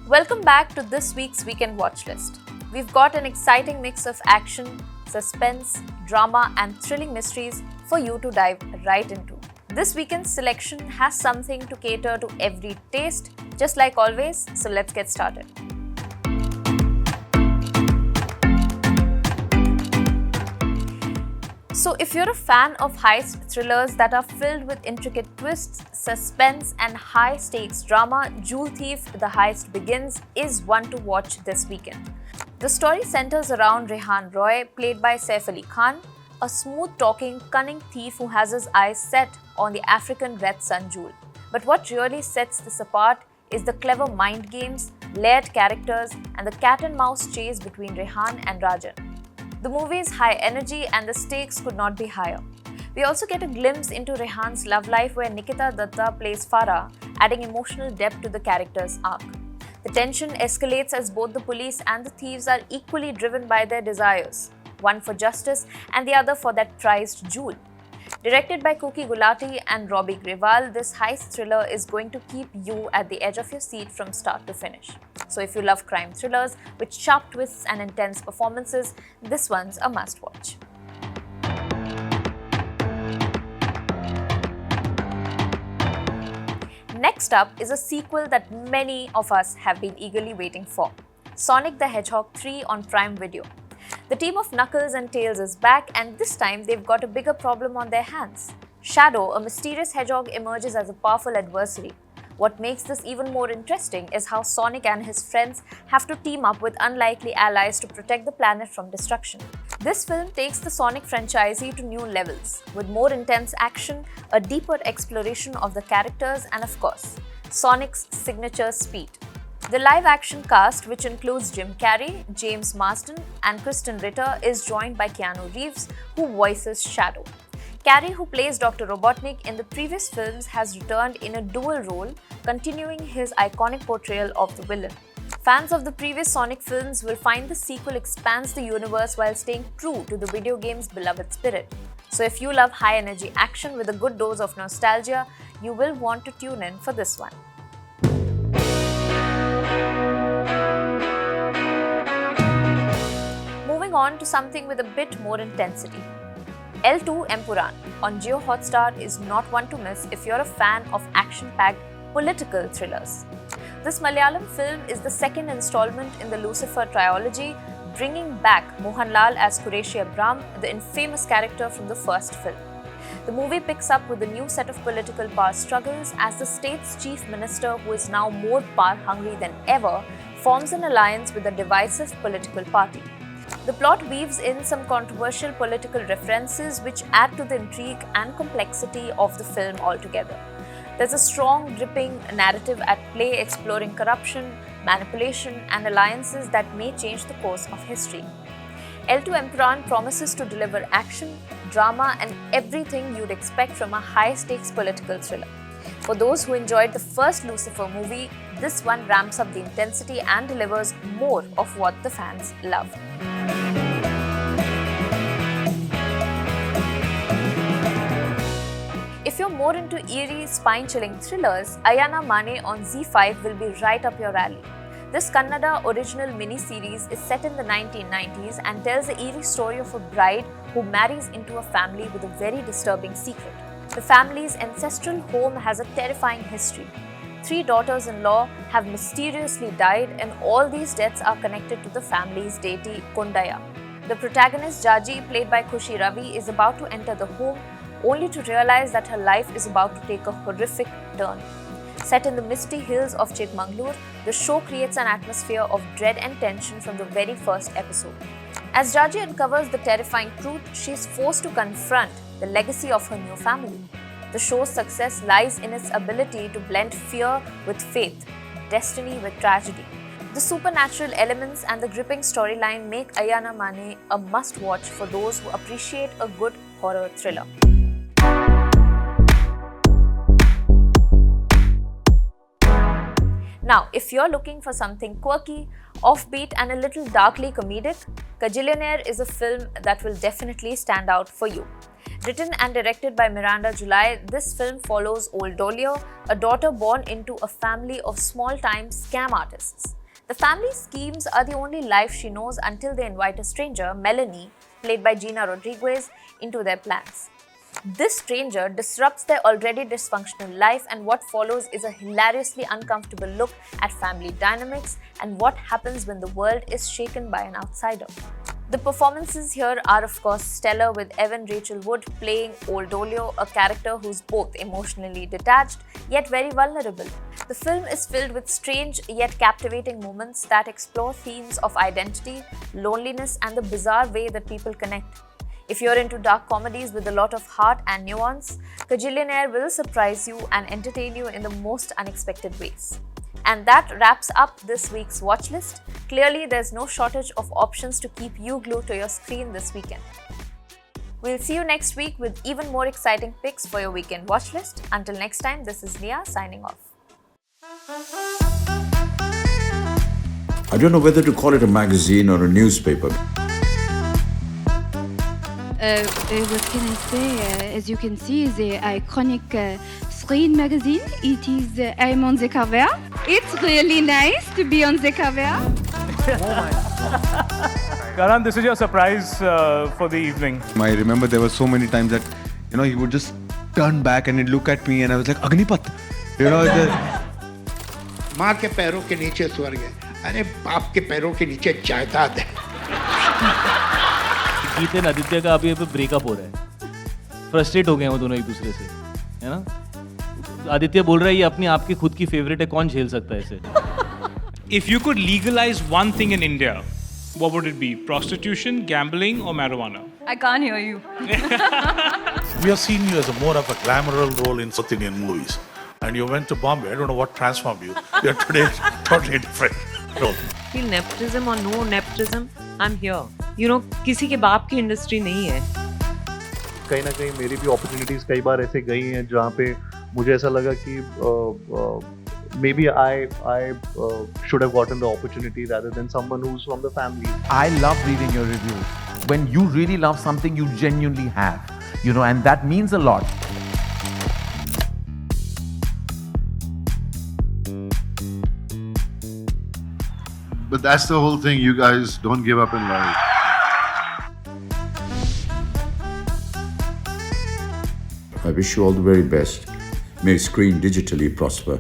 Welcome back to this week's Weekend Watch List. We've got an exciting mix of action, suspense, drama, and thrilling mysteries for you to dive right into. This weekend's selection has something to cater to every taste, just like always, so let's get started. So if you're a fan of heist thrillers that are filled with intricate twists, suspense and high-stakes drama, Jewel Thief: The Heist Begins is one to watch this weekend. The story centers around Rehan Roy, played by Saif Ali Khan, a smooth-talking, cunning thief who has his eyes set on the African Red Sun jewel. But what really sets this apart is the clever mind games, layered characters and the cat-and-mouse chase between Rehan and Rajan. The movie is high energy and the stakes could not be higher. We also get a glimpse into Rehan's love life where Nikita Datta plays Farah, adding emotional depth to the character's arc. The tension escalates as both the police and the thieves are equally driven by their desires, one for justice and the other for that prized jewel. Directed by Kuki Gulati and Robbie Grewal, this heist thriller is going to keep you at the edge of your seat from start to finish. So if you love crime thrillers with sharp twists and intense performances, this one's a must-watch. Next up is a sequel that many of us have been eagerly waiting for, Sonic the Hedgehog 3 on Prime Video. The team of Knuckles and Tails is back, and this time they've got a bigger problem on their hands. Shadow, a mysterious hedgehog, emerges as a powerful adversary. What makes this even more interesting is how Sonic and his friends have to team up with unlikely allies to protect the planet from destruction. This film takes the Sonic franchise to new levels, with more intense action, a deeper exploration of the characters, and of course, Sonic's signature speed. The live-action cast, which includes Jim Carrey, James Marsden, and Kristen Ritter, is joined by Keanu Reeves, who voices Shadow. Carrey, who plays Dr. Robotnik in the previous films, has returned in a dual role, continuing his iconic portrayal of the villain. Fans of the previous Sonic films will find the sequel expands the universe while staying true to the video game's beloved spirit. So if you love high-energy action with a good dose of nostalgia, you will want to tune in for this one. Moving on to something with a bit more intensity. L2 Empuran on Jio Hotstar is not one to miss if you're a fan of action-packed political thrillers. This Malayalam film is the second installment in the Lucifer trilogy, bringing back Mohanlal as Qureshi Abram, the infamous character from the first film. The movie picks up with a new set of political power struggles as the state's chief minister, who is now more power-hungry than ever, forms an alliance with a divisive political party. The plot weaves in some controversial political references which add to the intrigue and complexity of the film altogether. There's a strong, gripping narrative at play exploring corruption, manipulation, and alliances that may change the course of history. L2 Empuran promises to deliver action, drama, and everything you'd expect from a high-stakes political thriller. For those who enjoyed the first Lucifer movie, this one ramps up the intensity and delivers more of what the fans love. If you're more into eerie, spine-chilling thrillers, Ayana Mane on ZEE5 will be right up your alley. This Kannada original mini-series is set in the 1990s and tells the eerie story of a bride who marries into a family with a very disturbing secret. The family's ancestral home has a terrifying history. 3 daughters-in-law have mysteriously died, and all these deaths are connected to the family's deity Kondaya. The protagonist Jaji, played by Khushi Ravi, is about to enter the home only to realize that her life is about to take a horrific turn. Set in the misty hills of Chikmagalur, the show creates an atmosphere of dread and tension from the very first episode. As Jaji uncovers the terrifying truth, she is forced to confront the legacy of her new family. The show's success lies in its ability to blend fear with faith, destiny with tragedy. The supernatural elements and the gripping storyline make Ayana Mane a must-watch for those who appreciate a good horror thriller. Now, if you're looking for something quirky, offbeat and a little darkly comedic, Kajillionaire is a film that will definitely stand out for you. Written and directed by Miranda July, this film follows Old Dolio, a daughter born into a family of small-time scam artists. The family's schemes are the only life she knows until they invite a stranger, Melanie, played by Gina Rodriguez, into their plans. This stranger disrupts their already dysfunctional life, and what follows is a hilariously uncomfortable look at family dynamics and what happens when the world is shaken by an outsider. The performances here are of course stellar, with Evan Rachel Wood playing Old Olio, a character who's both emotionally detached yet very vulnerable. The film is filled with strange yet captivating moments that explore themes of identity, loneliness, and the bizarre way that people connect. If you're into dark comedies with a lot of heart and nuance, Kajillionaire will surprise you and entertain you in the most unexpected ways. And that wraps up this week's Watchlist. Clearly, there's no shortage of options to keep you glued to your screen this weekend. We'll see you next week with even more exciting picks for your weekend Watchlist. Until next time, this is Nia signing off. I don't know whether to call it a magazine or a newspaper. What can I say? As you can see, the iconic screen magazine. It is I'm on the cover. It's really nice to be on the cover. Karan, this is your surprise for the evening. I remember there were so many times that, he would just turn back and he'd look at me and I was like, Agnipat. माँ के पैरों के नीचे स्वर्ग है, अरे बाप के पैरों के नीचे जायदाद है। गीत एंड आदित्य का अभी ब्रेकअप हो रहा है, फ्रस्ट्रेट हो गए हैं वो दोनों एक दूसरे से, है ना? आदित्य बोल रहा है ये अपनी आपकी खुद की फेवरेट है, कौन झेल सकता है इसे? If you could legalize one thing in India, what would it be? Prostitution, gambling, or marijuana? I can't hear you. We have seen you as more of a glamorous role in South Indian movies. And you went to Bombay. I don't know what transformed you. You're today totally different role. Feel nepotism or no nepotism, I'm here. किसी के बाप की industry नहीं है. कहीं ना कहीं मेरी भी अपॉर्चुनिटीज कई बार ऐसे गई हैं जहाँ पे मुझे ऐसा लगा कि maybe I should have gotten the opportunity rather than someone who's from the family. I love reading your reviews. When you really love something, you genuinely have, and that means a lot. But that's the whole thing. You guys don't give up in life. I wish you all the very best. May Screen digitally prosper.